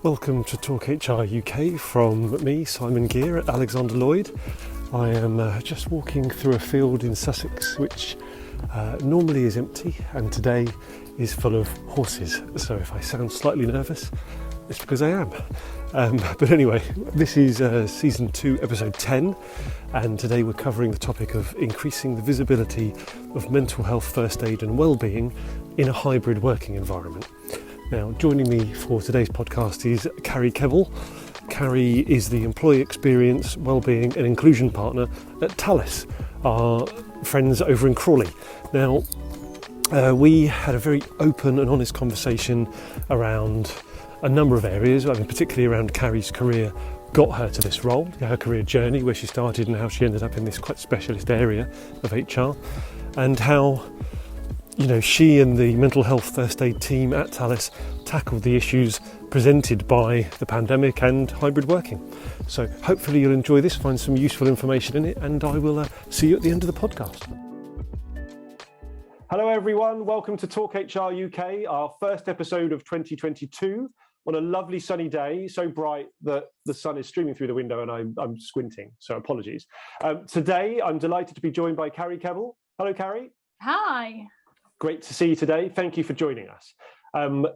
Welcome to Talk HR UK from me, Simon Geere at Alexander Lloyd. I am just walking through a field in Sussex which normally is empty and today is full of horses. So if I sound slightly nervous, it's because I am. But anyway, this is Season 2, Episode 10, and today we're covering the topic of increasing the visibility of mental health, first aid and wellbeing in a hybrid working environment. Now, joining me for today's podcast is Carrie Kebble. Carrie is the Employee Experience, Wellbeing and Inclusion Partner at Thales, our friends over in Crawley. Now, we had a very open and honest conversation around a number of areas, particularly around Carrie's career got her to this role, her career journey, where she started and how she ended up in this quite specialist area of HR, and how she and the mental health first aid team at Thales tackled the issues presented by the pandemic and hybrid working. So hopefully you'll enjoy this, find some useful information in it, and I will see you at the end of the podcast. Hello everyone, welcome to Talk HR UK, our first episode of 2022 on a lovely sunny day, so bright that the sun is streaming through the window and I'm squinting, so apologies. Today I'm delighted to be joined by Carrie Kebble. Hello Carrie. Hi. Great to see you today. Thank you for joining us.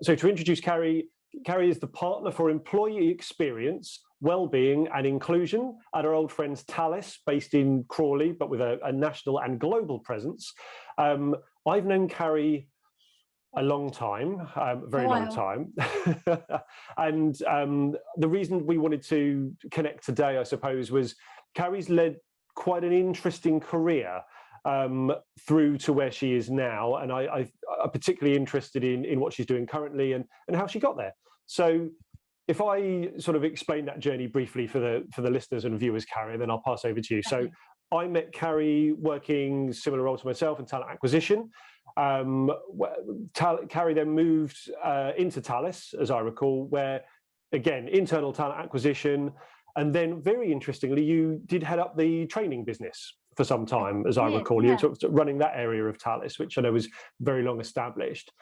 So to introduce Carrie, Carrie is the partner for employee experience, wellbeing and inclusion at our old friends Thales, based in Crawley, but with a national and global presence. I've known Carrie a long time, very long time. And the reason we wanted to connect today, I suppose, was Carrie's led quite an interesting career through to where she is now, and I'm particularly interested in what she's doing currently and how she got there. So if I sort of explain that journey briefly for the listeners and viewers, Carrie, then I'll pass over to you. So I met Carrie working similar role to myself in talent acquisition. Carrie then moved into Thales, as I recall, where, again, internal talent acquisition, and then very interestingly, you did head up the training business for some time, as I recall. You were running that area of Thales, which I know was very long established.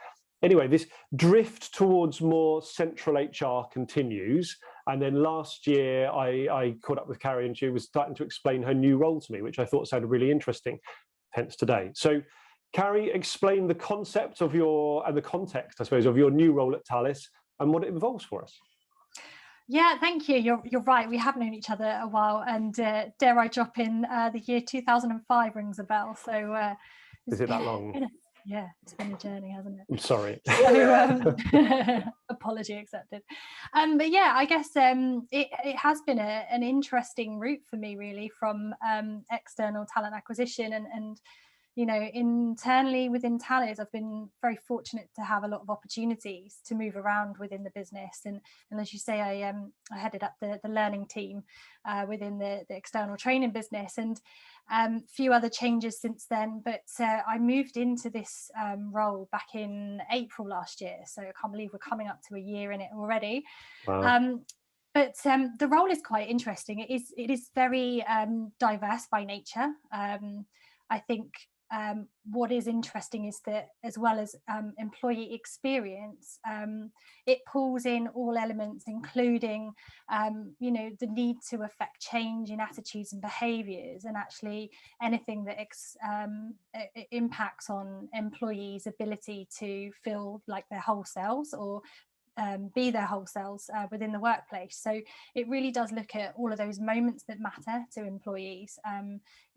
Anyway, this drift towards more central HR continues. And then last year, I caught up with Carrie and she was starting to explain her new role to me, which I thought sounded really interesting, hence today. So Carrie, explain the concept of and the context, I suppose, of your new role at Thales and what it involves for us. Yeah, thank you. You're right. We have known each other a while, and dare I drop in, the year 2005 rings a bell. So is it that long? Yeah, it's been a journey, hasn't it? I'm sorry. So, apology accepted. But yeah, I guess it has been an interesting route for me, really, from external talent acquisition and internally within Thales, I've been very fortunate to have a lot of opportunities to move around within the business. And as you say, I headed up the learning team within the external training business, and a few other changes since then. But I moved into this role back in April last year. So I can't believe we're coming up to a year in it already. Wow. But the role is quite interesting. It is very diverse by nature. I think what is interesting is that, as well as employee experience, it pulls in all elements, including the need to affect change in attitudes and behaviours, and actually anything that impacts on employees' ability to feel like their whole selves or be their whole selves within the workplace. So it really does look at all of those moments that matter to employees.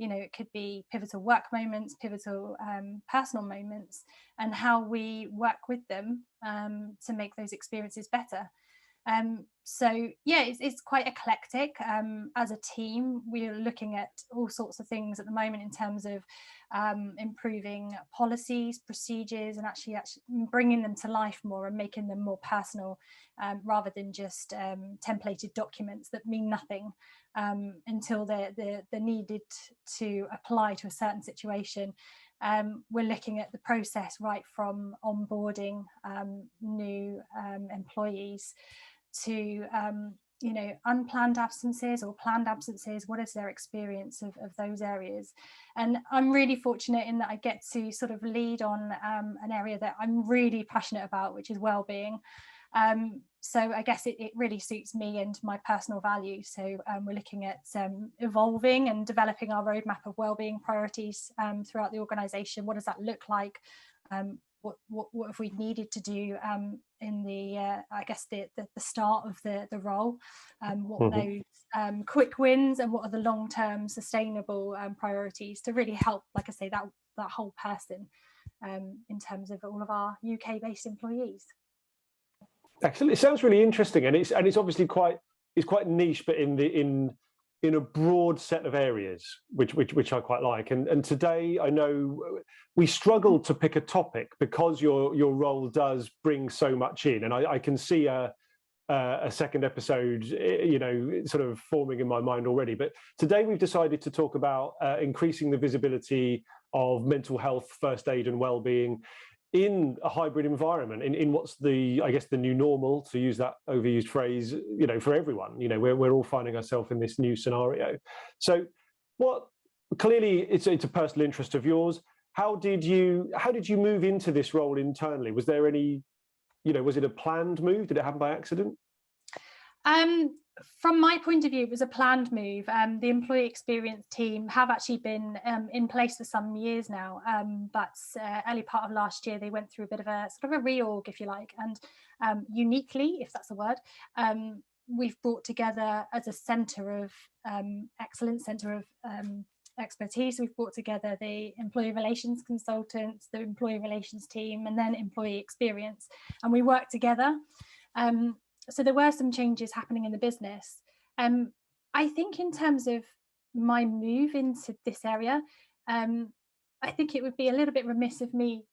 It could be pivotal work moments, pivotal personal moments, and how we work with them to make those experiences better. It's quite eclectic. As a team, we're looking at all sorts of things at the moment in terms of improving policies, procedures, and actually bringing them to life more and making them more personal, rather than just templated documents that mean nothing until they're needed to apply to a certain situation. We're looking at the process right from onboarding new employees to unplanned absences or planned absences. What is their experience of those areas? And I'm really fortunate in that I get to sort of lead on an area that I'm really passionate about, which is wellbeing. So I guess it really suits me and my personal values. So we're looking at evolving and developing our roadmap of wellbeing priorities throughout the organisation. What does that look like? What have we needed to do in the I guess the start of the role? What are those quick wins, and what are the long-term sustainable priorities to really help, like I say, that whole person in terms of all of our UK-based employees. Excellent. It sounds really interesting, and it's obviously quite niche, but in a broad set of areas, which I quite like. And today, I know we struggle to pick a topic because your role does bring so much in, and I can see a second episode, sort of forming in my mind already. But today we've decided to talk about increasing the visibility of mental health, first aid, and well-being in a hybrid environment, in what's the new normal, to use that overused phrase, for everyone. We're all finding ourselves in this new scenario. So clearly it's a personal interest of yours. How did you move into this role internally? Was there any, was it a planned move? Did it happen by accident? From my point of view, it was a planned move. The employee experience team have actually been in place for some years now, but early part of last year they went through a bit of a sort of a reorg, if you like, and uniquely, if that's a word, we've brought together as a centre of excellence, centre of expertise. We've brought together the employee relations consultants, the employee relations team, and then employee experience, and we work together. So there were some changes happening in the business. I think in terms of my move into this area, I think it would be a little bit remiss of me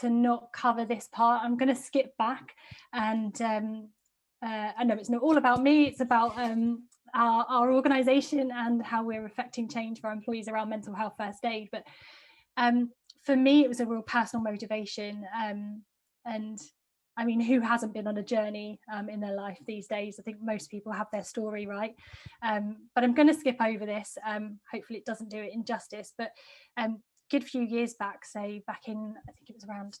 to not cover this part. I'm going to skip back, and I know it's not all about me, it's about our organisation and how we're affecting change for our employees around mental health first aid. But for me, it was a real personal motivation, and I mean, who hasn't been on a journey in their life these days? I think most people have their story, right? But I'm going to skip over this. Hopefully it doesn't do it injustice. But good few years back, say back in, I think it was around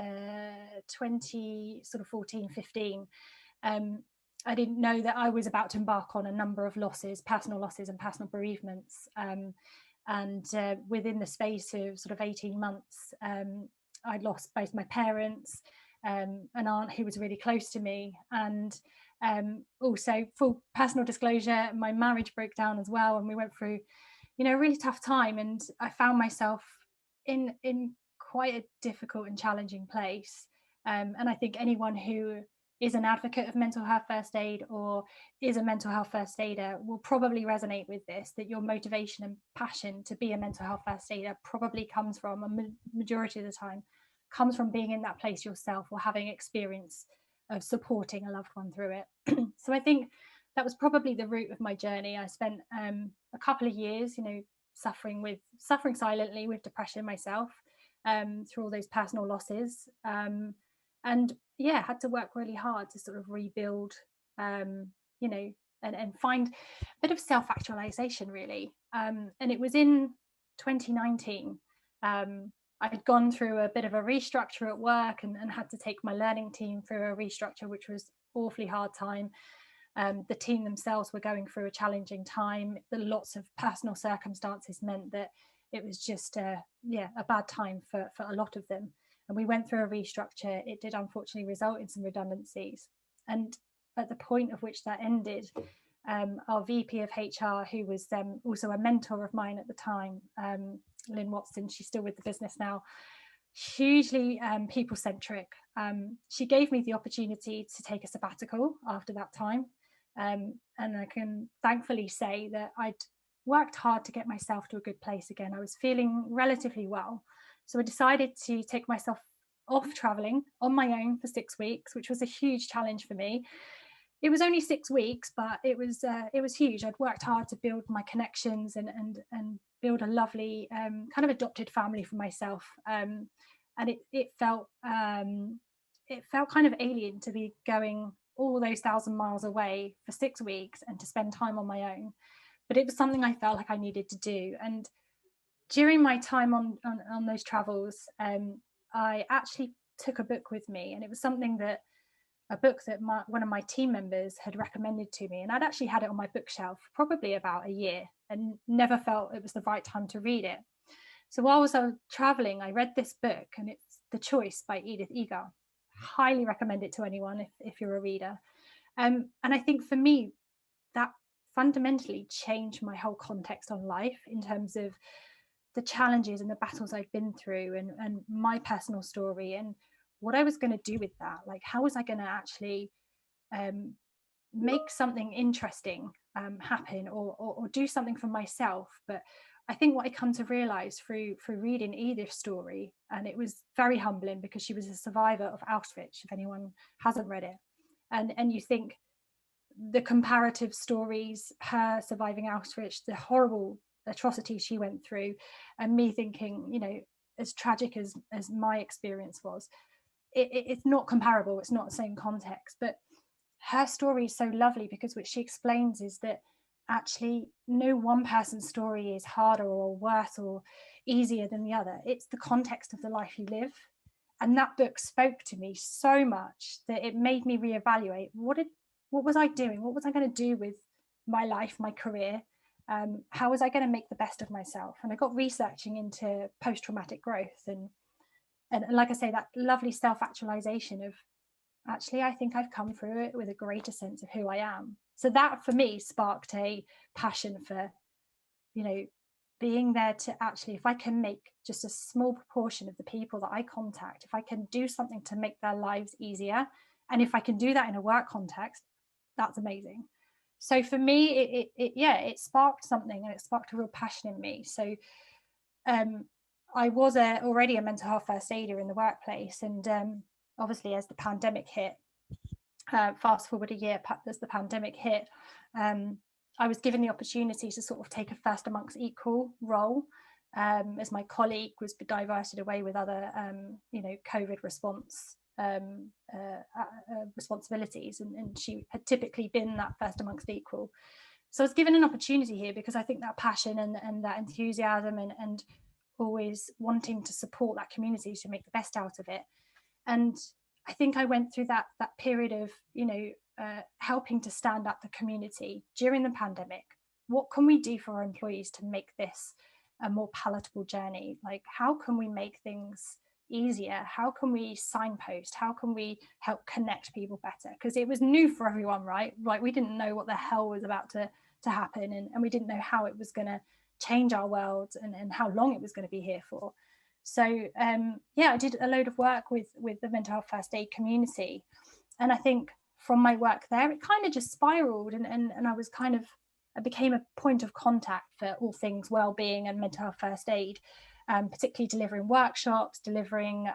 2014, 15, I didn't know that I was about to embark on a number of losses, personal losses and personal bereavements. And within the space of sort of 18 months, I'd lost both my parents, an aunt who was really close to me, and also, full personal disclosure, my marriage broke down as well, and we went through, a really tough time, and I found myself in quite a difficult and challenging place. And I think anyone who is an advocate of mental health first aid or is a mental health first aider will probably resonate with this, that your motivation and passion to be a mental health first aider probably comes from, a majority of the time, comes from being in that place yourself or having experience of supporting a loved one through it. So I think that was probably the root of my journey. I spent a couple of years, suffering silently with depression myself, through all those personal losses, and had to work really hard to sort of rebuild, and find a bit of self-actualization, really. And it was in 2019. I'd gone through a bit of a restructure at work and had to take my learning team through a restructure, which was awfully hard time. The team themselves were going through a challenging time. Lots of personal circumstances meant that it was just a bad time for a lot of them. And we went through a restructure. It did unfortunately result in some redundancies. And at the point of which that ended, our VP of HR, who was also a mentor of mine at the time, Lynn Watson, she's still with the business now, hugely people-centric. She gave me the opportunity to take a sabbatical after that time. And I can thankfully say that I'd worked hard to get myself to a good place again. I was feeling relatively well. So I decided to take myself off traveling on my own for 6 weeks, which was a huge challenge for me. It was only 6 weeks, but it was huge. I'd worked hard to build my connections and build a lovely kind of adopted family for myself. And it felt kind of alien to be going all those 1,000 miles away for 6 weeks and to spend time on my own. But it was something I felt like I needed to do. And during my time on those travels, I actually took a book with me, and it was something that a book that one of my team members had recommended to me, and I'd actually had it on my bookshelf probably about a year and never felt it was the right time to read it. So while I was traveling, I read this book, and it's The Choice by Edith Eger. Highly recommend it to anyone if you're a reader. And I think for me, that fundamentally changed my whole context on life in terms of the challenges and the battles I've been through, and my personal story, and what I was going to do with that. Like, how was I going to actually make something interesting happen, or do something for myself? But I think what I come to realize through reading Edith's story, and it was very humbling because she was a survivor of Auschwitz, if anyone hasn't read it, and you think the comparative stories, her surviving Auschwitz, the horrible atrocities she went through, and me thinking, you know, as tragic as my experience was, it's not comparable, it's not the same context. But her story is so lovely because what she explains is that actually no one person's story is harder or worse or easier than the other. It's the context of the life you live. And that book spoke to me so much that it made me reevaluate what was I doing? What was I going to do with my life, my career? How was I going to make the best of myself? And I got researching into post-traumatic growth, and like I say, that lovely self-actualization of, actually, I think I've come through it with a greater sense of who I am. So that for me sparked a passion for, you know, being there to actually, if I can make just a small proportion of the people that I contact, if I can do something to make their lives easier, and if I can do that in a work context, that's amazing. So for me, it sparked something, and it sparked a real passion in me. So I was already a mental health first aider in the workplace, and obviously as the pandemic hit, fast forward a year as the pandemic hit, I was given the opportunity to sort of take a first amongst equal role, as my colleague was diverted away with other COVID response responsibilities, and she had typically been that first amongst equal. So I was given an opportunity here because I think that passion and that enthusiasm and always wanting to support that community to make the best out of it. And I think I went through that period of, helping to stand up the community during the pandemic. What can we do for our employees to make this a more palatable journey? Like, how can we make things easier? How can we signpost? How can we help connect people better? Because it was new for everyone, right? Like, we didn't know what the hell was about to happen, and we didn't know how it was going to change our world and how long it was going to be here for. So I did a load of work with the mental health first aid community, and I think from my work there, it kind of just spiraled, and I became a point of contact for all things wellbeing and mental health first aid, particularly delivering workshops, delivering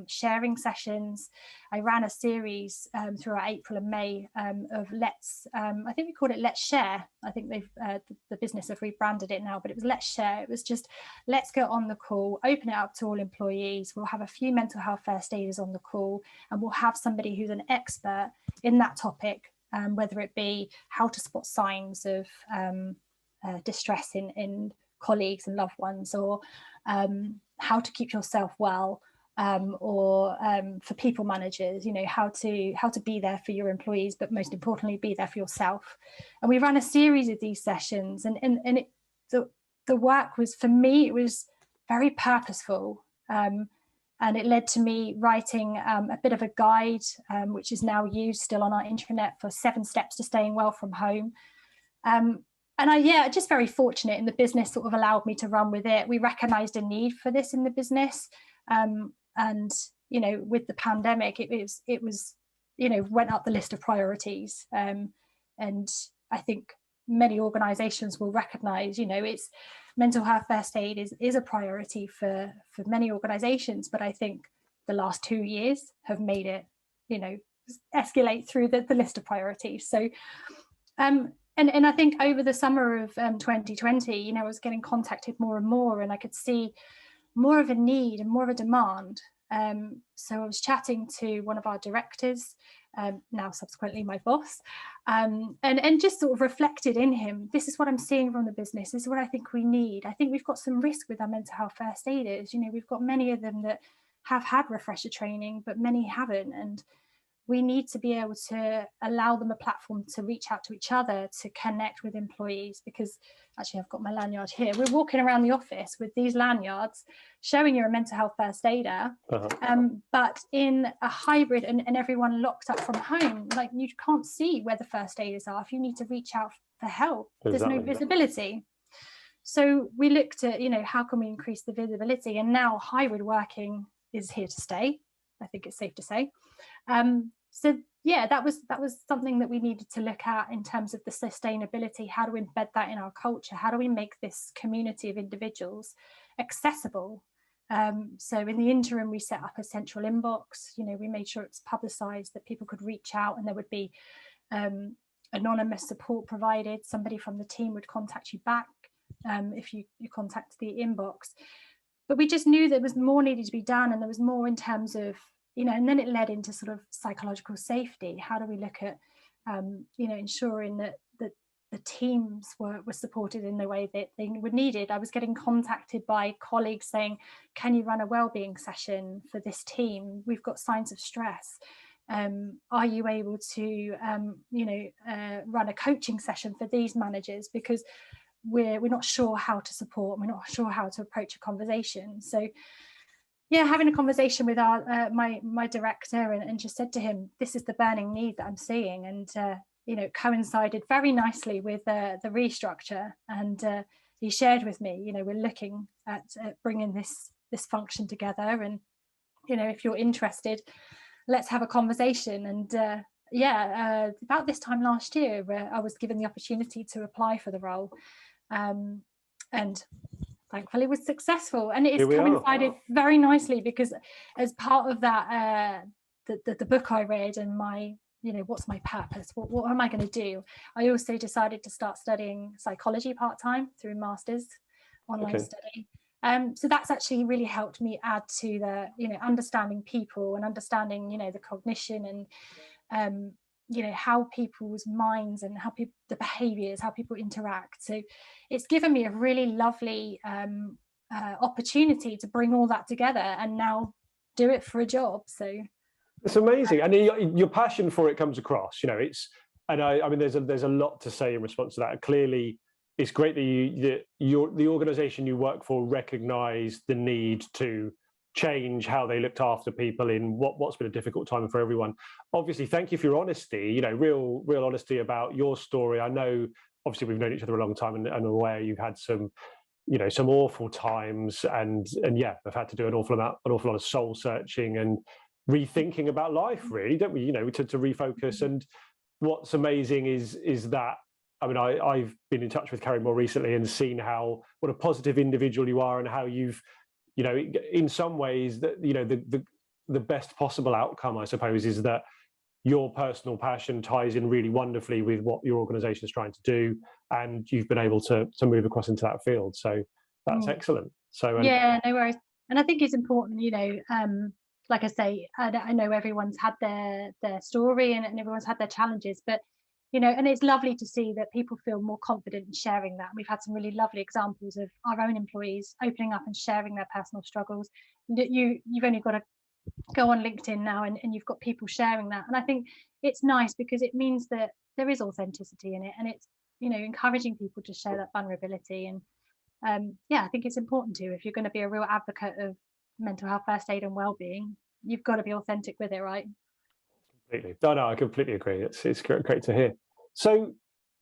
sharing sessions. I ran a series throughout April and May of I think we called it Let's Share. I think they've the business have rebranded it now, but it was Let's Share. It was just, let's get on the call, open it up to all employees. We'll have a few mental health first aiders on the call, and we'll have somebody who's an expert in that topic, whether it be how to spot signs of distress in colleagues and loved ones, or how to keep yourself well, or for people managers, how to be there for your employees, but most importantly, be there for yourself. And we ran a series of these sessions, and the work was, for me, it was very purposeful, and it led to me writing a bit of a guide, which is now used still on our intranet, for 7 steps to staying well from home. And just very fortunate, and the business sort of allowed me to run with it. We recognized a need for this in the business. And, with the pandemic, it was went up the list of priorities. And I think many organizations will recognize, it's mental health first aid is a priority for many organizations. But I think the last 2 years have made it, escalate through the list of priorities. So, And I think over the summer of 2020, I was getting contacted more and more, and I could see more of a need and more of a demand. So I was chatting to one of our directors, now subsequently my boss, and just sort of reflected in him, this is what I'm seeing from the business, this is what I think we need. I think we've got some risk with our mental health first aiders. We've got many of them that have had refresher training, but many haven't. And we need to be able to allow them a platform to reach out to each other, to connect with employees, because actually I've got my lanyard here. We're walking around the office with these lanyards showing you're a mental health first aider, but in a hybrid and everyone locked up from home, like you can't see where the first aiders are. If you need to reach out for help, there's no visibility. So we looked at, how can we increase the visibility? And now hybrid working is here to stay. I think it's safe to say. So yeah, that was something that we needed to look at in terms of the sustainability. How do we embed that in our culture? How do we make this community of individuals accessible? So in the interim, we set up a central inbox. We made sure it's publicised, that people could reach out, and there would be anonymous support provided. Somebody from the team would contact you back if you contact the inbox. But we just knew there was more needed to be done, and there was more in terms of, and then it led into sort of psychological safety. How do we look at, ensuring that the teams were supported in the way that they were needed? I was getting contacted by colleagues saying, can you run a wellbeing session for this team? We've got signs of stress. Are you able to, run a coaching session for these managers? Because we're not sure how to support, we're not sure how to approach a conversation. So yeah, having a conversation with our my director and just said to him, this is the burning need that I'm seeing, and coincided very nicely with the restructure. And he shared with me, we're looking at bringing this function together, and if you're interested, let's have a conversation. And about this time last year, I was given the opportunity to apply for the role, and thankfully was successful. And it's coincided very nicely, because as part of that, the book I read and my, what's my purpose? What am I going to do? I also decided to start studying psychology part-time through a master's online study. So that's actually really helped me add to the, understanding people and understanding, the cognition and, how people's minds and how the behaviors, how people interact. So it's given me a really lovely opportunity to bring all that together and now do it for a job. So it's amazing, and your passion for it comes across. I mean, there's a lot to say in response to that. Clearly, it's great that the organisation you work for recognised the need to change how they looked after people in what's been a difficult time for everyone. Obviously, thank you for your honesty. real honesty about your story. I know, obviously, we've known each other a long time, and I'm aware you've had some awful times, and yeah, I've had to do an awful lot of soul searching and rethinking about life, really, don't we? To refocus. And what's amazing is that, I mean, I've been in touch with Carrie more recently and seen what a positive individual you are, and how you've, in some ways, that the best possible outcome, I suppose, is that your personal passion ties in really wonderfully with what your organisation is trying to do, and you've been able to move across into that field. So that's excellent. So yeah, no worries. And I think it's important, like I say, I know everyone's had their story and everyone's had their challenges, but and it's lovely to see that people feel more confident in sharing that. We've had some really lovely examples of our own employees opening up and sharing their personal struggles. You've only got to go on LinkedIn now, and you've got people sharing that. And I think it's nice, because it means that there is authenticity in it, and it's encouraging people to share that vulnerability. And I think it's important to, if you're going to be a real advocate of mental health first aid and well-being, you've got to be authentic with it, right? Completely. No, I completely agree. It's great to hear. So,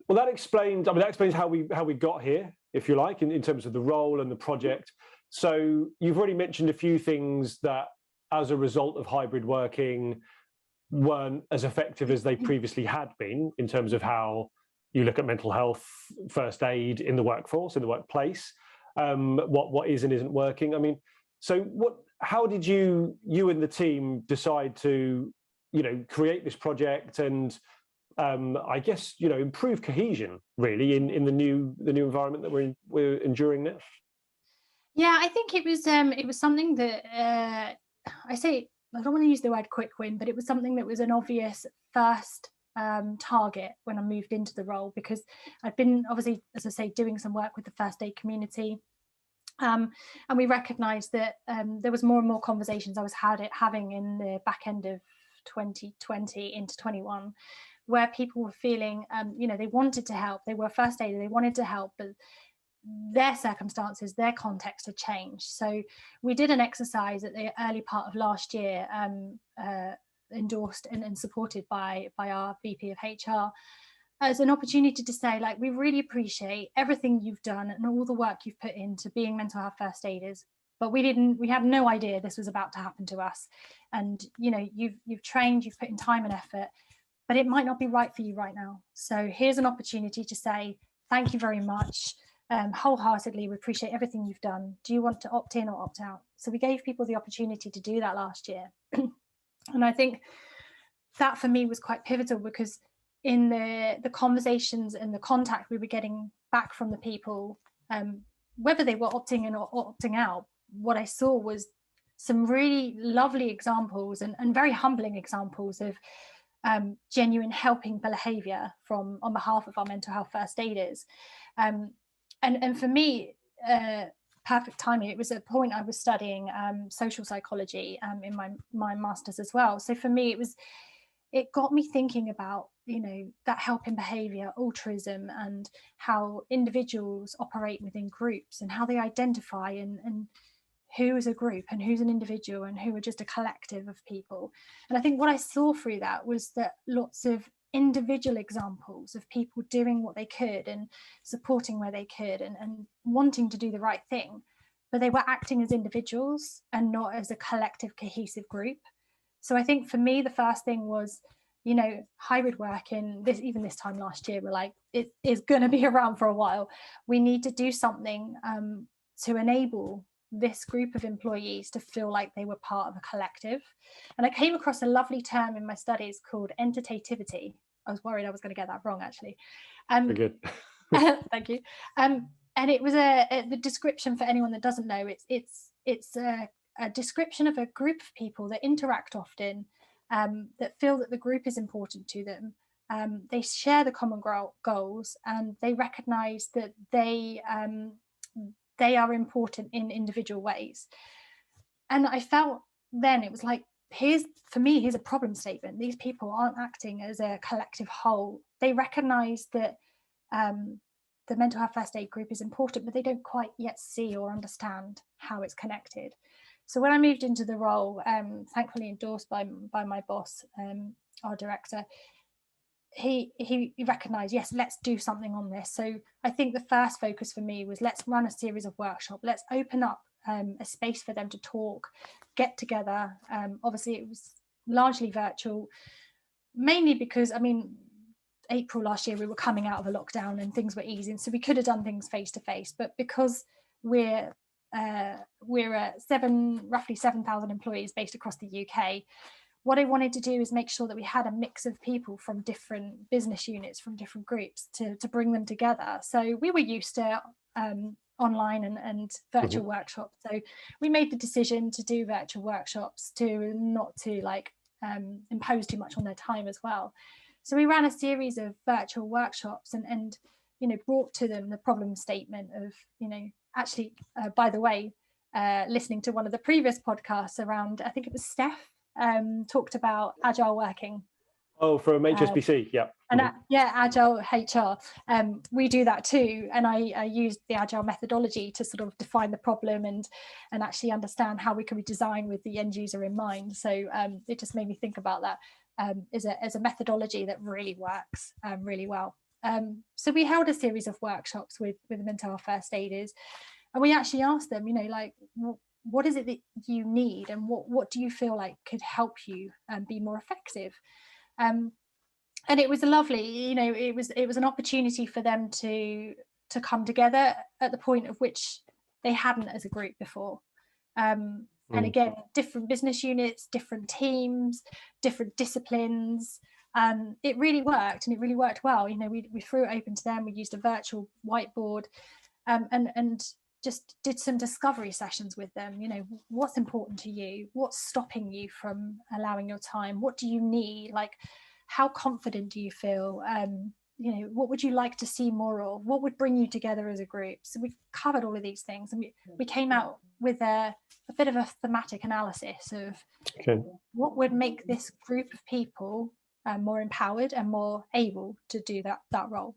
well, that explains how we got here, if you like, in terms of the role and the project. So you've already mentioned a few things that, as a result of hybrid working, weren't as effective as they previously had been, in terms of how you look at mental health first aid in the workforce, in the workplace, what is and isn't working. I mean, so how did you and the team decide to create this project and I guess improve cohesion, really, in the new environment that we're enduring now? Yeah, I think it was something that I don't want to use the word quick win, but it was something that was an obvious first target when I moved into the role, because I'd been, obviously, as I say, doing some work with the first aid community. And we recognised that there was more and more conversations I was having in the back end of 2020 into 21, where people were feeling, they wanted to help. They were first aiders, they wanted to help, but their circumstances, their context had changed. So we did an exercise at the early part of last year, endorsed and supported by our VP of HR, as an opportunity to say, like, we really appreciate everything you've done and all the work you've put into being mental health first aiders, but we had no idea this was about to happen to us. And you've trained, you've put in time and effort, but it might not be right for you right now. So here's an opportunity to say thank you very much. Wholeheartedly, we appreciate everything you've done. Do you want to opt in or opt out? So we gave people the opportunity to do that last year. And I think that for me was quite pivotal, because in the conversations and the contact we were getting back from the people, whether they were opting in or opting out, what I saw was some really lovely examples and very humbling examples of genuine helping behaviour on behalf of our mental health first aiders. And for me, perfect timing. It was a point I was studying social psychology in my master's as well. So for me, it got me thinking about, that helping behaviour, altruism, and how individuals operate within groups and how they identify and who is a group and who's an individual and who are just a collective of people. And I think what I saw through that was that lots of individual examples of people doing what they could and supporting where they could and wanting to do the right thing, but they were acting as individuals and not as a collective, cohesive group. So I think for me, the first thing was, hybrid work even this time last year, we're like, it is going to be around for a while. We need to do something to enable this group of employees to feel like they were part of a collective. And I came across a lovely term in my studies called entertativity. I was worried I was going to get that wrong, actually. Very good. Thank you. And it was the description, for anyone that doesn't know, it's a description of a group of people that interact often, that feel that the group is important to them. They share the common goals, and they recognize that they are important in individual ways. And I felt then it was like, here's a problem statement. These people aren't acting as a collective whole. They recognize that the mental health first aid group is important, but they don't quite yet see or understand how it's connected. So when I moved into the role, thankfully endorsed by my boss, our director, he recognized, yes, let's do something on this. So I think the first focus for me was, let's run a series of workshops. Let's open up a space for them to talk, get together. Obviously, it was largely virtual, mainly because, April last year, we were coming out of a lockdown and things were easing. So we could have done things face to face. But because we're roughly 7,000 employees based across the UK, what I wanted to do is make sure that we had a mix of people from different business units, from different groups, to bring them together. So we were used to online and virtual workshops. So we made the decision to do virtual workshops, to not to impose too much on their time as well. So we ran a series of virtual workshops and brought to them the problem statement of, actually, by the way, listening to one of the previous podcasts around, I think it was Steph, talked about agile working. Oh, from HSBC, yeah. And agile HR. We do that too. And I used the agile methodology to sort of define the problem and actually understand how we can redesign with the end user in mind. So it just made me think about that as a methodology that really works really well. So we held a series of workshops with the mental health first aiders, and we actually asked them, what is it that you need, and what do you feel like could help you be more effective? And it was a lovely, it was an opportunity for them to come together at the point of which they hadn't as a group before. And again, different business units, different teams, different disciplines. It really worked, and it really worked well. We threw it open to them. We used a virtual whiteboard, and just did some discovery sessions with them. What's important to you? What's stopping you from allowing your time? What do you need? Like, how confident do you feel? what would you like to see more of? What would bring you together as a group? So we covered all of these things, and we came out with a bit of a thematic analysis of what would make this group of people more empowered and more able to do that role.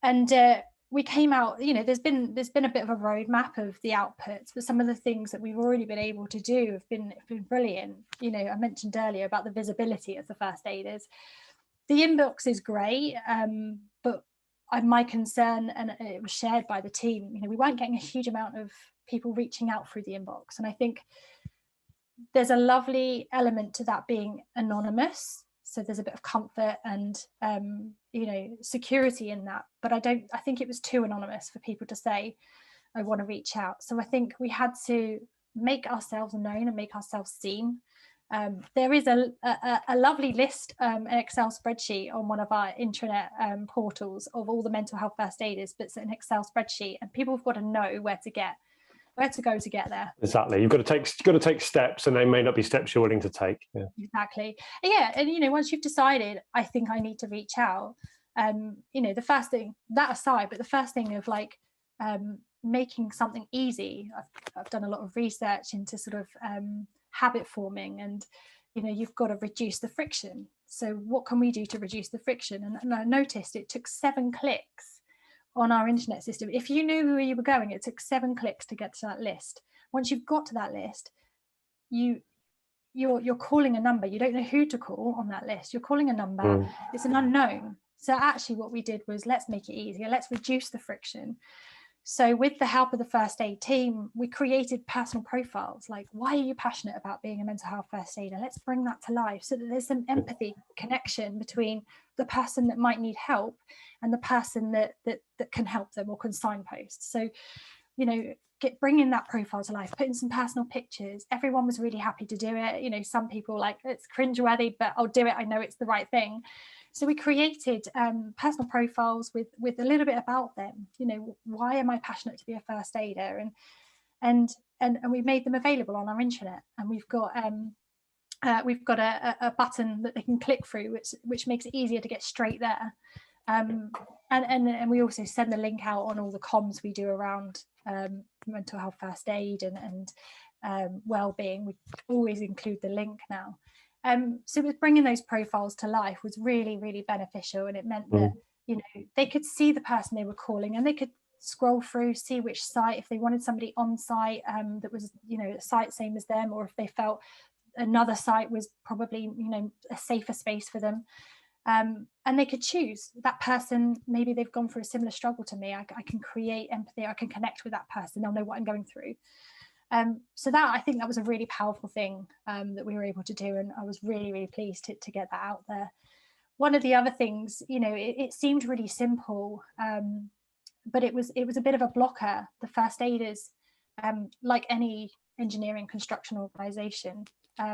And we came out, there's been a bit of a roadmap of the outputs, but some of the things that we've already been able to do have been brilliant. I mentioned earlier about the visibility of the first aiders. The inbox is great, but my concern, and it was shared by the team, we weren't getting a huge amount of people reaching out through the inbox. And I think there's a lovely element to that being anonymous. So there's a bit of comfort and, security in that. But I think it was too anonymous for people to say, I want to reach out. So I think we had to make ourselves known and make ourselves seen. There is a lovely list, an Excel spreadsheet on one of our intranet portals of all the mental health first aiders, but it's an Excel spreadsheet, and people have got to know where to go to get there. Exactly. You've got to take steps, and they may not be steps you're willing to take. Yeah. Exactly. Yeah. And once you've decided, I think I need to reach out, the first thing, that aside, but the first thing of making something easy. I've done a lot of research into sort of habit forming, and you've got to reduce the friction. So what can we do to reduce the friction? And I noticed it took 7 clicks on our internet system. If you knew where you were going, it took 7 clicks to get to that list. Once you've got to that list, you're calling a number. You don't know who to call on that list. You're calling a number. It's an unknown. So actually what we did was, let's make it easier. Let's reduce the friction. So with the help of the first aid team, we created personal profiles, like, why are you passionate about being a mental health first aider? Let's bring that to life so that there's some empathy connection between the person that might need help and the person that can help them or can signpost. So, bringing that profile to life, putting some personal pictures. Everyone was really happy to do it. Some people like, it's cringeworthy, but I'll do it. I know it's the right thing. So we created personal profiles with a little bit about them. Why am I passionate to be a first aider? And we made them available on our intranet. And we've got a button that they can click through, which makes it easier to get straight there. And we also send the link out on all the comms we do around mental health first aid and well-being. We always include the link now. So with bringing those profiles to life was really, really beneficial, and it meant that they could see the person they were calling, and they could scroll through, see which site, if they wanted somebody on site that was a site same as them, or if they felt another site was probably a safer space for them, and they could choose that person. Maybe they've gone through a similar struggle to me. I can create empathy. I can connect with that person. They'll know what I'm going through. So I think that was a really powerful thing that we were able to do, and I was really, really pleased to get that out there. One of the other things, it seemed really simple, but it was a bit of a blocker. The first aiders, like any engineering construction organisation,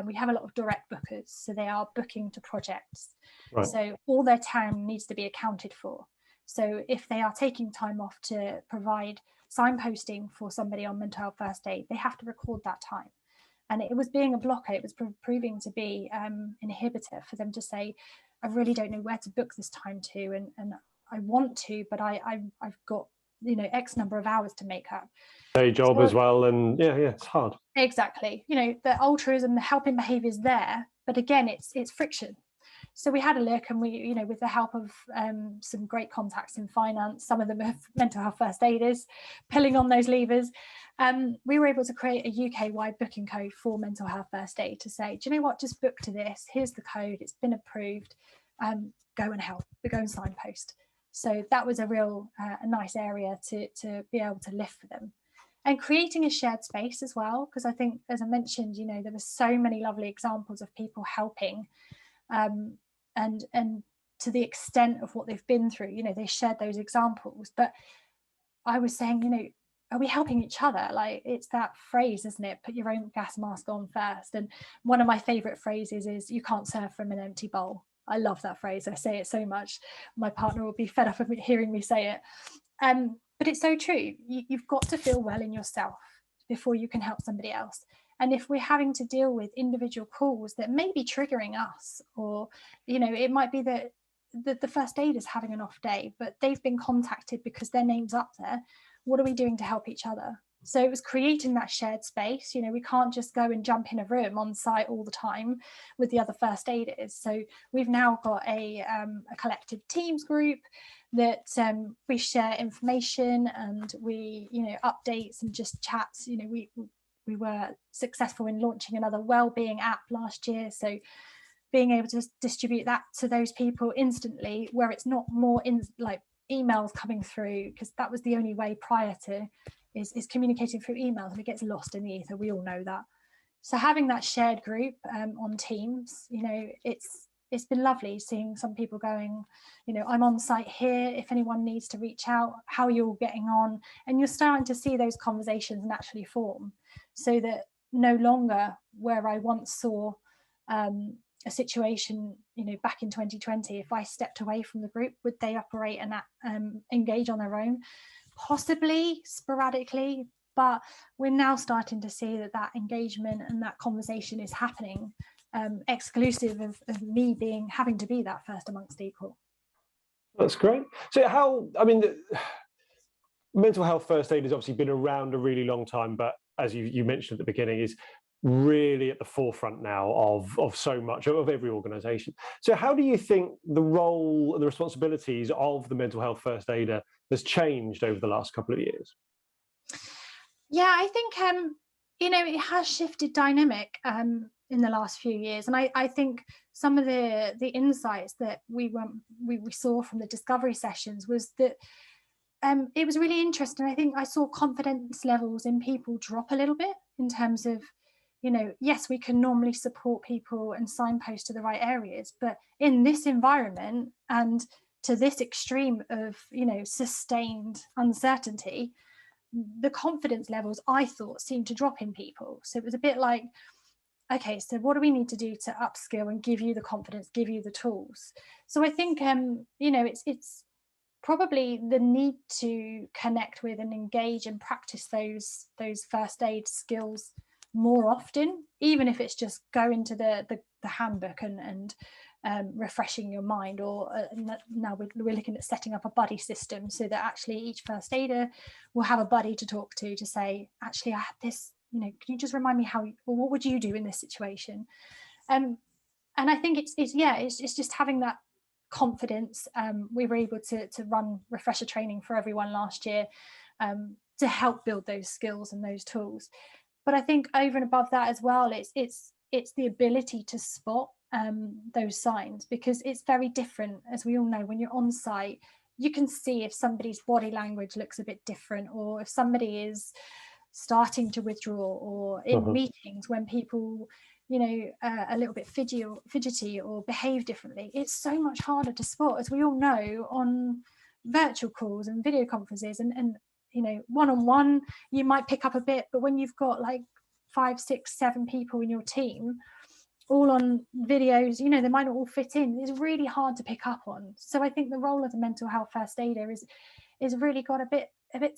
we have a lot of direct bookers, so they are booking to projects. Right. So all their time needs to be accounted for. So if they are taking time off to provide signposting for somebody on mental health first aid, they have to record that time. And it was being a blocker. It was proving to be inhibitor for them to say, I really don't know where to book this time to, and I want to, but I've got X number of hours to make up. Day job as well, and yeah, it's hard. Exactly. The altruism, the helping behaviour is there, but again, it's friction. So we had a look, and we, with the help of some great contacts in finance, some of them are mental health first aiders, pulling on those levers, we were able to create a UK-wide booking code for mental health first aid to say, do you know what, just book to this, here's the code, it's been approved, go and help, go and signpost. So that was a real a nice area to be able to lift for them. And creating a shared space as well, because I think, as I mentioned, there were so many lovely examples of people helping, and to the extent of what they've been through, they shared those examples. But I was saying, are we helping each other? Like, it's that phrase, isn't it? Put your own gas mask on first. And one of my favorite phrases is, you can't serve from an empty bowl. I love that phrase. I say it so much. My partner will be fed up of hearing me say it. But it's so true. You've got to feel well in yourself before you can help somebody else. And if we're having to deal with individual calls that may be triggering us, or, it might be that the first aiders having an off day, but they've been contacted because their name's up there. What are we doing to help each other? So it was creating that shared space. You know, we can't just go and jump in a room on site all the time with the other first aiders. So we've now got a collective teams group that we share information, and we, you know, updates and just chats. You know, we were successful in launching another wellbeing app last year. So being able to distribute that to those people instantly, where it's not more in like emails coming through, because that was the only way prior to, is communicating through emails, and it gets lost in the ether. We all know that. So having that shared group on Teams, you know, it's been lovely seeing some people going, you know, I'm on site here, if anyone needs to reach out, how are you all getting on? And you're starting to see those conversations naturally form, so that no longer where I once saw a situation, you know, back in 2020, if I stepped away from the group, would they operate and engage on their own? Possibly, sporadically, but we're now starting to see that engagement and that conversation is happening, exclusive of me having to be that first amongst equal. That's great. So the mental health first aid has obviously been around a really long time, but as you mentioned at the beginning, is really at the forefront now of so much of every organisation. So how do you think the role and the responsibilities of the mental health first aider has changed over the last couple of years? Yeah, I think you know, it has shifted dynamic in the last few years, and I think some of the insights that we saw from the discovery sessions was that it was really interesting. I think I saw confidence levels in people drop a little bit, in terms of, you know, yes, we can normally support people and signpost to the right areas, but in this environment and to this extreme of, you know, sustained uncertainty, the confidence levels, I thought, seemed to drop in people. So it was a bit like, okay, so what do we need to do to upskill and give you the confidence, give you the tools? So I think, you know, it's probably the need to connect with and engage and practice those first aid skills more often, even if it's just go into the handbook and refreshing your mind, or now we're looking at setting up a buddy system, so that actually each first aider will have a buddy to talk to say, actually, I had this, you know, can you just remind me or what would you do in this situation? And I think it's just having that confidence. We were able to run refresher training for everyone last year to help build those skills and those tools. But I think over and above that as well, it's the ability to spot those signs, because it's very different, as we all know. When you're on site, you can see if somebody's body language looks a bit different, or if somebody is starting to withdraw, or in meetings when people, you know, a little bit fidgety or behave differently. It's so much harder to spot, as we all know, on virtual calls and video conferences, and you know, one-on-one you might pick up a bit, but when you've got like 5, 6, 7 people in your team all on videos, you know, they might not all fit in. It's really hard to pick up on. So I think the role of the mental health first aider is really got a bit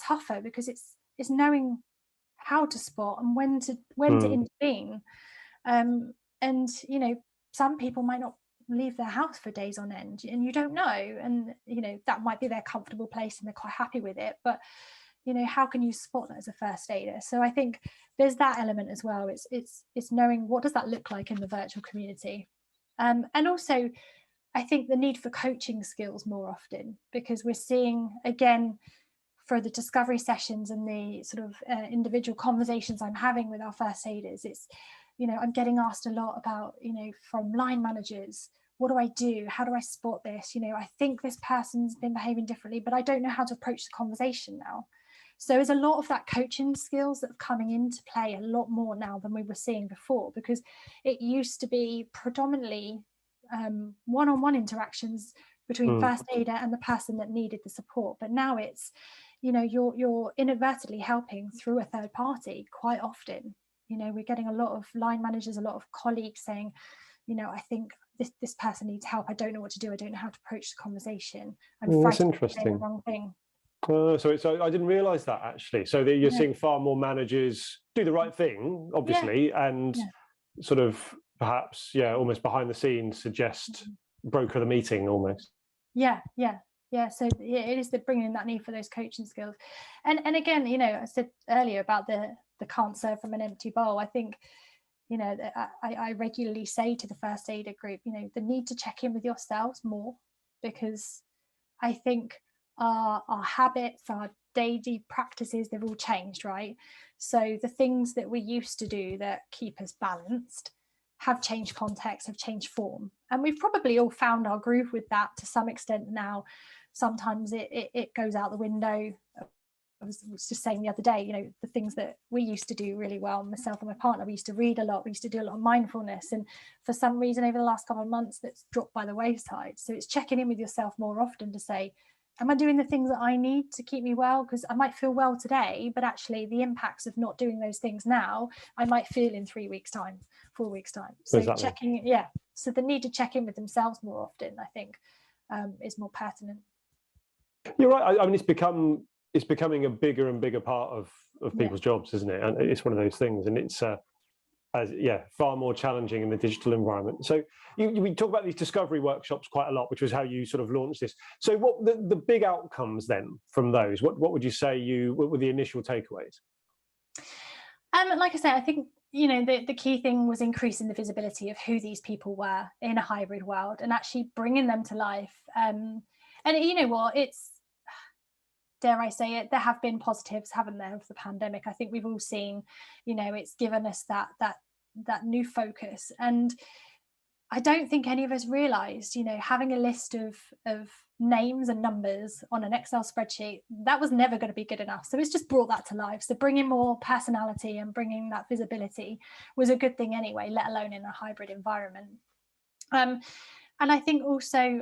tougher, because it's knowing how to spot and when to intervene. And you know, some people might not leave their house for days on end, and you don't know, and you know, that might be their comfortable place and they're quite happy with it, but you know, how can you spot that as a first aider? So I think there's that element as well. It's knowing what does that look like in the virtual community, and also I think the need for coaching skills more often, because we're seeing, again, for the discovery sessions and the sort of individual conversations I'm having with our first aiders, it's, you know, I'm getting asked a lot about, you know, from line managers, what do I do? How do I spot this? You know, I think this person's been behaving differently, but I don't know how to approach the conversation now. So there's a lot of that coaching skills that are coming into play a lot more now than we were seeing before, because it used to be predominantly one-on-one interactions between first aider and the person that needed the support. But now it's, you know, you're inadvertently helping through a third party quite often. You know, we're getting a lot of line managers, a lot of colleagues saying, you know, I think this person needs help. I don't know what to do. I don't know how to approach the conversation. I'm frightened of saying the wrong thing. So I didn't realise that, actually. So that you're seeing far more managers do the right thing, obviously, and sort of perhaps, almost behind the scenes suggest broker the meeting almost. Yeah. So it is the bringing in that need for those coaching skills. And again, I said earlier about the can't serve from an empty bowl. I think, I regularly say to the first aider group, the need to check in with yourselves more, because I think our habits, our daily practices, they've all changed, right? So the things that we used to do that keep us balanced have changed context, have changed form. And we've probably all found our groove with that to some extent now. Sometimes it goes out the window. I was just saying the other day, the things that we used to do really well, myself and my partner, we used to read a lot, we used to do a lot of mindfulness, and for some reason over the last couple of months that's dropped by the wayside. So it's checking in with yourself more often to say, am I doing the things that I need to keep me well? Because I might feel well today, but actually the impacts of not doing those things now, I might feel in 3 weeks time, 4 weeks time. So Exactly. So the need to check in with themselves more often, I think, is more pertinent. You're right. I mean, it's becoming a bigger and bigger part of people's jobs, isn't it? And it's one of those things, and it's far more challenging in the digital environment. So we talk about these discovery workshops quite a lot, which was how you sort of launched this. So what the big outcomes then from those? What would you say what were the initial takeaways? Like I said, I think the key thing was increasing the visibility of who these people were in a hybrid world and actually bringing them to life. And you know what, it's, dare I say it, there have been positives, haven't there, of the pandemic. I think we've all seen, it's given us that new focus. And I don't think any of us realized, having a list of names and numbers on an Excel spreadsheet, that was never going to be good enough. So it's just brought that to life. So bringing more personality and bringing that visibility was a good thing anyway, let alone in a hybrid environment. And I think also,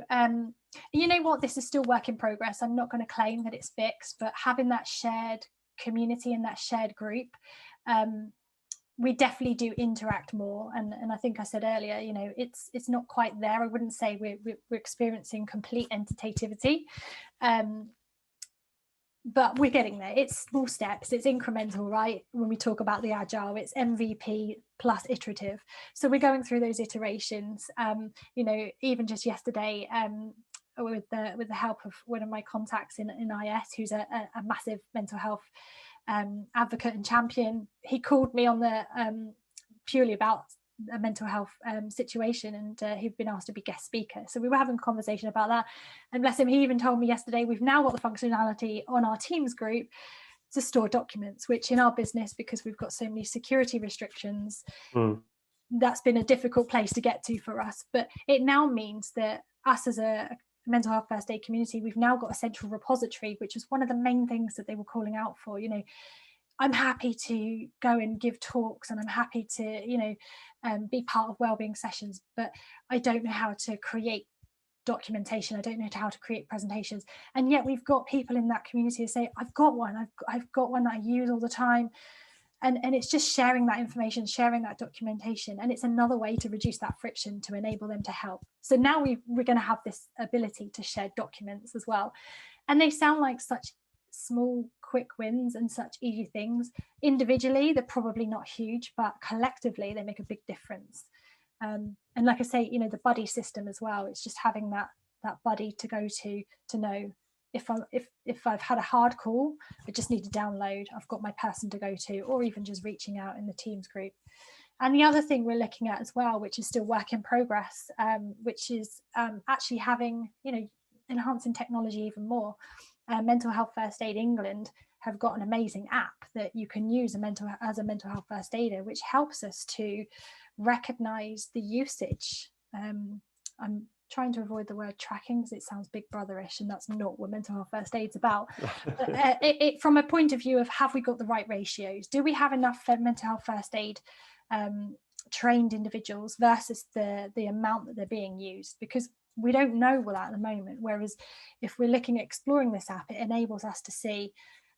you know what, this is still work in progress. I'm not going to claim that it's fixed, but having that shared community and that shared group, we definitely do interact more. And I think I said earlier, it's not quite there. I wouldn't say we're experiencing complete entertativity, but we're getting there. It's small steps, it's incremental, right? When we talk about the agile, it's MVP plus iterative. So we're going through those iterations. Even just yesterday, with the help of one of my contacts in IS, who's a massive mental health advocate and champion, he called me on the purely about a mental health situation, and he'd been asked to be guest speaker. So we were having a conversation about that, and bless him, he even told me yesterday, we've now got the functionality on our Teams group to store documents, which in our business, because we've got so many security restrictions, that's been a difficult place to get to for us. But it now means that us as a mental health first aid community, we've now got a central repository, which is one of the main things that they were calling out for. I'm happy to go and give talks, and I'm happy to be part of wellbeing sessions, but I don't know how to create documentation, I don't know how to create presentations. And yet we've got people in that community who say, I've got one that I use all the time. And it's just sharing that information, sharing that documentation, and it's another way to reduce that friction to enable them to help. So now we're going to have this ability to share documents as well, and they sound like such small quick wins and such easy things. Individually they're probably not huge, but collectively they make a big difference. And like I say, the buddy system as well, it's just having that buddy to go to know if I've had a hard call, I just need to download, I've got my person to go to, or even just reaching out in the Teams group. And the other thing we're looking at as well, which is still work in progress, which is actually having, enhancing technology even more. Mental Health First Aid England have got an amazing app that you can use as a mental health first aider, which helps us to recognize the usage. I'm trying to avoid the word tracking because it sounds big brotherish, and that's not what mental health first aid's about. From a point of view of, have we got the right ratios? Do we have enough mental health first aid trained individuals versus the amount that they're being used? Because we don't know that at the moment. Whereas if we're looking at exploring this app, it enables us to see,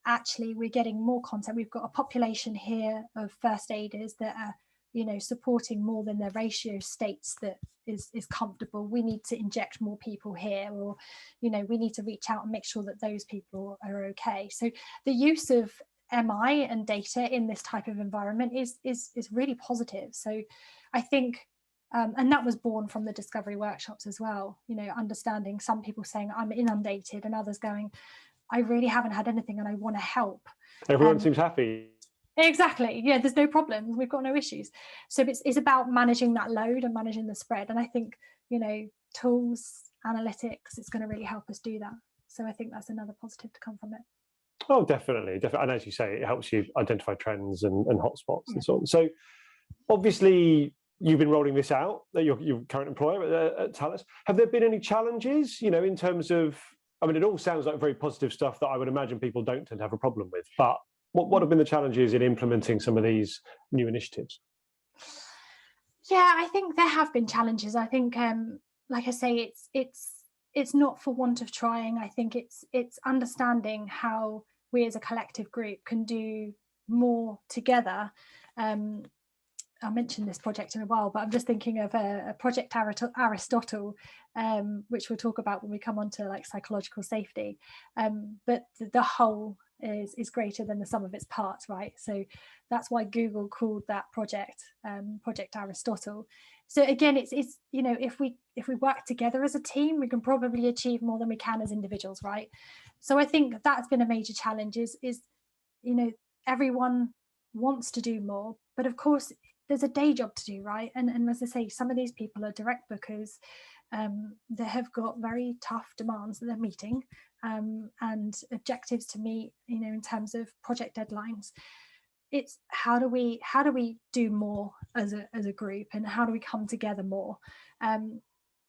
actually we're getting more content. We've got a population here of first aiders that are supporting more than their ratio states that is comfortable. We need to inject more people here, or we need to reach out and make sure that those people are okay. So the use of MI and data in this type of environment is really positive. So I think And that was born from the discovery workshops as well, you know, understanding some people saying I'm inundated and others going, I really haven't had anything and I want to help. Everyone seems happy. Exactly. Yeah, there's no problems. We've got no issues. So it's about managing that load and managing the spread. And I think, you know, tools, analytics, it's going to really help us do that. So I think that's another positive to come from it. Oh, definitely. And as you say, it helps you identify trends and hotspots and so on. So obviously, you've been rolling this out at your current employer at Thales. Have there been any challenges, you know, in terms of, I mean, it all sounds like very positive stuff that I would imagine people don't tend to have a problem with, but what have been the challenges in implementing some of these new initiatives? Yeah, I think there have been challenges. I think, like I say, it's not for want of trying. I think it's understanding how we as a collective group can do more together. I'll mention this project in a while, but I'm just thinking of a project Aristotle, which we'll talk about when we come on to like psychological safety. But the whole is greater than the sum of its parts, right? So that's why Google called that project Project Aristotle. So again, it's you know, if we work together as a team, we can probably achieve more than we can as individuals, right? So I think that's been a major challenge is you know, everyone wants to do more, but of course there's a day job to do, right? And as I say, some of these people are direct bookers that have got very tough demands that they're meeting and objectives to meet, you know, in terms of project deadlines. It's how do we do more as a group, and how do we come together more?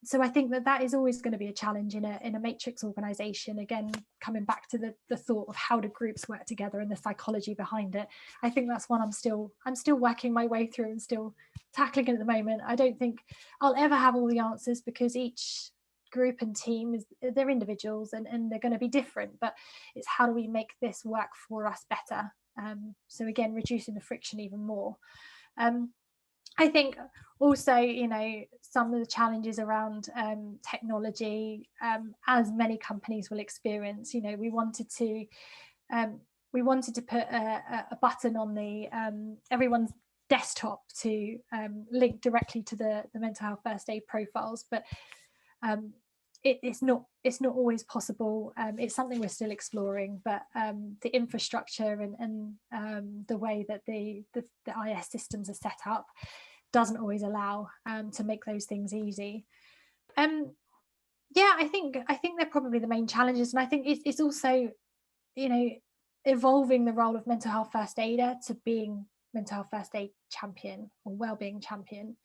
So I think that is always going to be a challenge in a matrix organization. Again, coming back to the thought of how do groups work together and the psychology behind it. I think that's one I'm still working my way through and still tackling at the moment. I don't think I'll ever have all the answers, because each group and team they're individuals and they're going to be different, but it's how do we make this work for us better? So again, reducing the friction even more. I think also, you know, some of the challenges around technology, as many companies will experience, you know, we wanted to put a button on the everyone's desktop to link directly to the mental health first aid profiles, but it's not always possible. It's something we're still exploring, but the infrastructure and the way that the IS systems are set up doesn't always allow to make those things easy. Yeah, I think they're probably the main challenges, and I think it's also, you know, evolving the role of mental health first aider to being mental health first aid champion or wellbeing champion.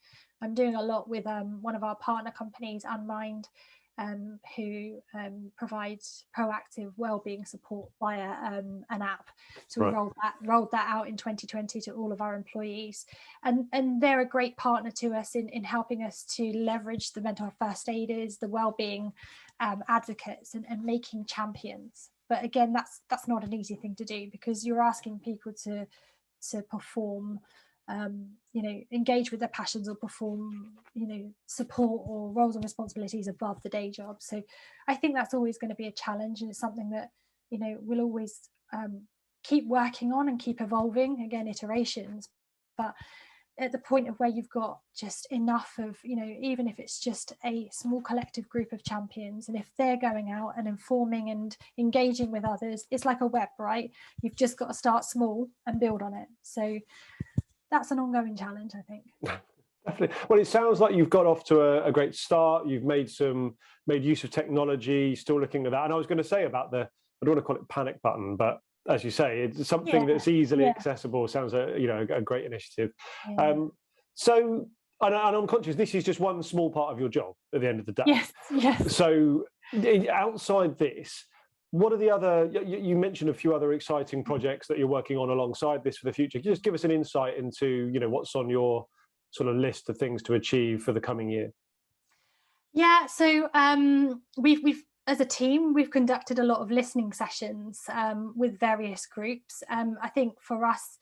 I'm doing a lot with one of our partner companies, Unmind, who provides proactive wellbeing support via an app. So we rolled that out in 2020 to all of our employees, and they're a great partner to us in helping us to leverage the mental health first aiders, the wellbeing advocates, and making champions. But again, that's not an easy thing to do, because you're asking people to perform, you know, engage with their passions or perform, you know, support or roles and responsibilities above the day job. So I think that's always going to be a challenge, and it's something that, you know, we'll always keep working on and keep evolving, again, iterations. But at the point of where you've got just enough of, you know, even if it's just a small collective group of champions, and if they're going out and informing and engaging with others, it's like a web, right? You've just got to start small and build on it. So that's an ongoing challenge, I think. Definitely. Well, it sounds like you've got off to a great start. You've made use of technology, still looking at that. And I was going to say about I don't want to call it panic button, but as you say, it's something that's easily accessible. Sounds a great initiative. Yeah. So, and I'm conscious this is just one small part of your job at the end of the day. Yes. So outside this, what are the other, you mentioned a few other exciting projects that you're working on alongside this for the future. Can you just give us an insight into, you know, what's on your sort of list of things to achieve for the coming year? Yeah, so we've as a team, we've conducted a lot of listening sessions with various groups. I think for us,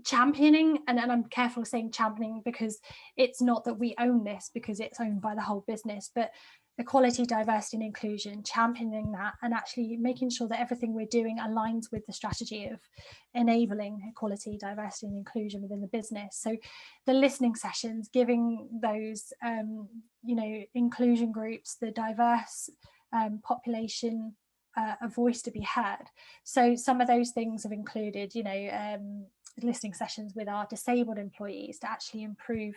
championing, and I'm careful saying championing, because it's not that we own this, because it's owned by the whole business, but equality, diversity and inclusion, championing that, and actually making sure that everything we're doing aligns with the strategy of enabling equality, diversity and inclusion within the business. So the listening sessions, giving those inclusion groups, the diverse population, a voice to be heard. So some of those things have included listening sessions with our disabled employees to actually improve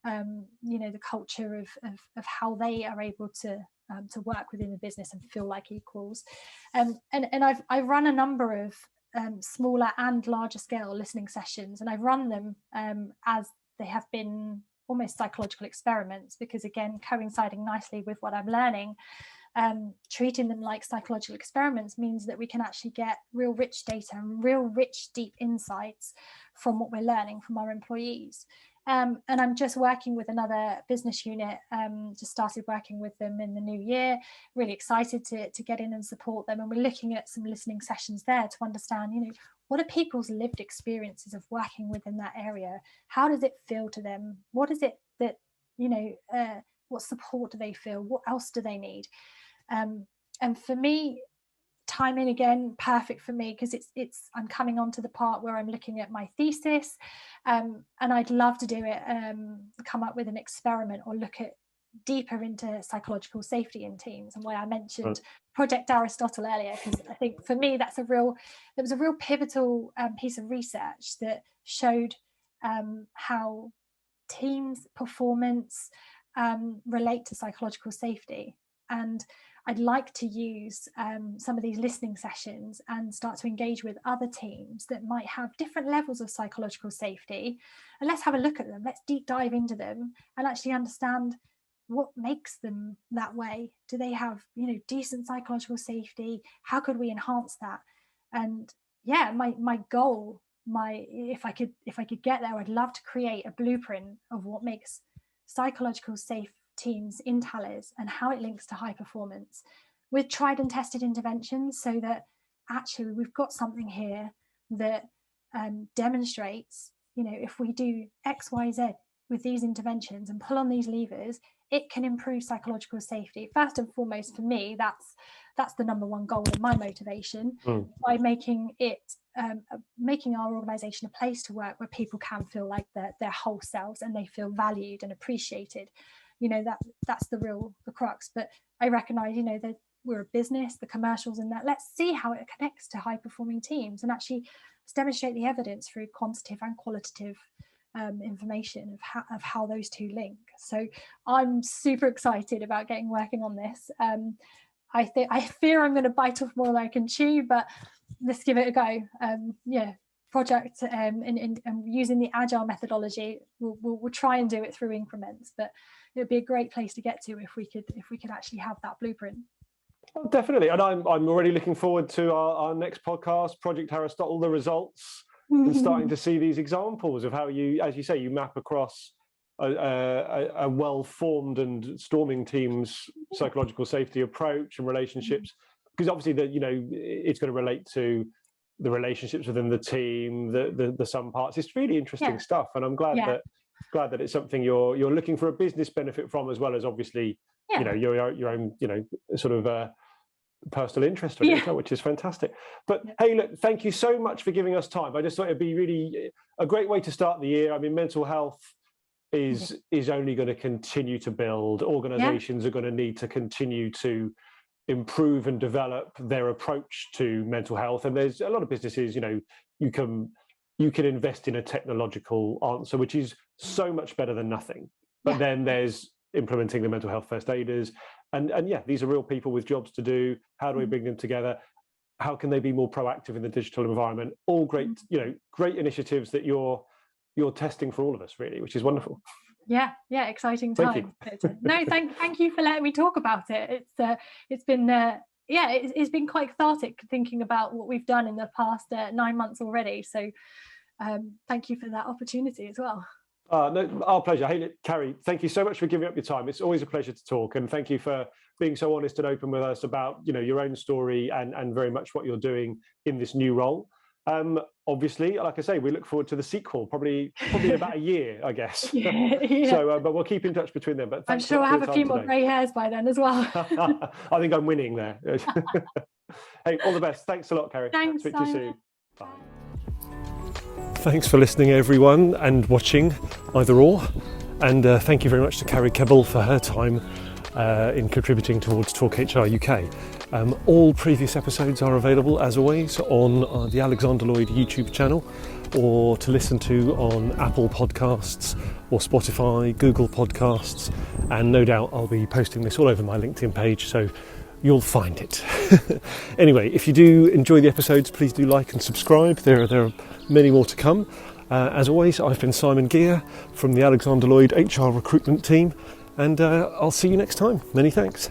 the culture of how they are able to work within the business and feel like equals. And I've run a number of smaller and larger scale listening sessions, and I've run them as they have been almost psychological experiments, because again, coinciding nicely with what I'm learning, treating them like psychological experiments means that we can actually get real rich data and real rich deep insights from what we're learning from our employees. And I'm just working with another business unit, just started working with them in the new year, really excited to get in and support them. And we're looking at some listening sessions there to understand, what are people's lived experiences of working within that area? How does it feel to them? What is it that, what support do they feel? What else do they need? And for me, timing again, perfect for me, because I'm coming on to the part where I'm looking at my thesis, and I'd love to do it, come up with an experiment or look at deeper into psychological safety in teams, and why I mentioned Project Aristotle earlier, because I think for me there was a real pivotal piece of research that showed how teams' performance relate to psychological safety. And I'd like to use some of these listening sessions and start to engage with other teams that might have different levels of psychological safety, and let's have a look at them, let's deep dive into them and actually understand what makes them that way. Do they have decent psychological safety? How could we enhance that? And yeah, my goal, if I could get there, I'd love to create a blueprint of what makes psychological safe teams in Thales and how it links to high performance with tried and tested interventions, so that actually we've got something here that demonstrates, if we do X, Y, Z with these interventions and pull on these levers, it can improve psychological safety. First and foremost, for me, that's the number one goal and my motivation, by making our organisation a place to work where people can feel like their whole selves and they feel valued and appreciated. That's the crux. But I recognise, that we're a business, the commercials in that. Let's see how it connects to high performing teams, and actually let's demonstrate the evidence through quantitative and qualitative information of how those two link. So I'm super excited about working on this. I fear I'm going to bite off more than I can chew, but let's give it a go. Project and using the agile methodology, we'll try and do it through increments, but it would be a great place to get to if we could actually have that blueprint. Oh, definitely, and I'm already looking forward to our next podcast, Project Aristotle, the results, and starting to see these examples of how you, as you say, you map across a well-formed and storming team's psychological safety approach and relationships, because obviously it's going to relate to the relationships within the team, the sum parts. It's really interesting stuff, and I'm glad that it's something you're looking for a business benefit from, as well as obviously your own sort of personal interest in it, which is fantastic. But hey, look, thank you so much for giving us time. I just thought it'd be really a great way to start the year. I mean, mental health is only going to continue to build. Organizations are going to need to continue to improve and develop their approach to mental health, and there's a lot of businesses, you can invest in a technological answer which is so much better than nothing, but then there's implementing the mental health first aiders, and these are real people with jobs to do. How do we bring them together? How can they be more proactive in the digital environment? All great great initiatives that you're testing for all of us, really, which is wonderful. Exciting time. Thank you for letting me talk about it. It's been quite cathartic thinking about what we've done in the past 9 months already, so thank you for that opportunity as well. No, our pleasure. Hey, Carrie, thank you so much for giving up your time. It's always a pleasure to talk, and thank you for being so honest and open with us about your own story and very much what you're doing in this new role. obviously, like I say, we look forward to the sequel, probably in about a year, I guess. Yeah. So, but we'll keep in touch between them. But I'm sure I'll have a few more grey hairs by then as well. I think I'm winning there. Hey, all the best. Thanks a lot, Carrie. Thanks, Speak to you Simon. soon. Bye. Thanks for listening, everyone, and watching, either or. And thank you very much to Carrie Kebble for her time in contributing towards Talk HR UK. All previous episodes are available, as always, on the Alexander Lloyd YouTube channel, or to listen to on Apple Podcasts or Spotify, Google Podcasts, and no doubt I'll be posting this all over my LinkedIn page, so you'll find it. Anyway, if you do enjoy the episodes, please do like and subscribe. There are many more to come. As always, I've been Simon Geere from the Alexander Lloyd HR Recruitment team, and I'll see you next time. Many thanks.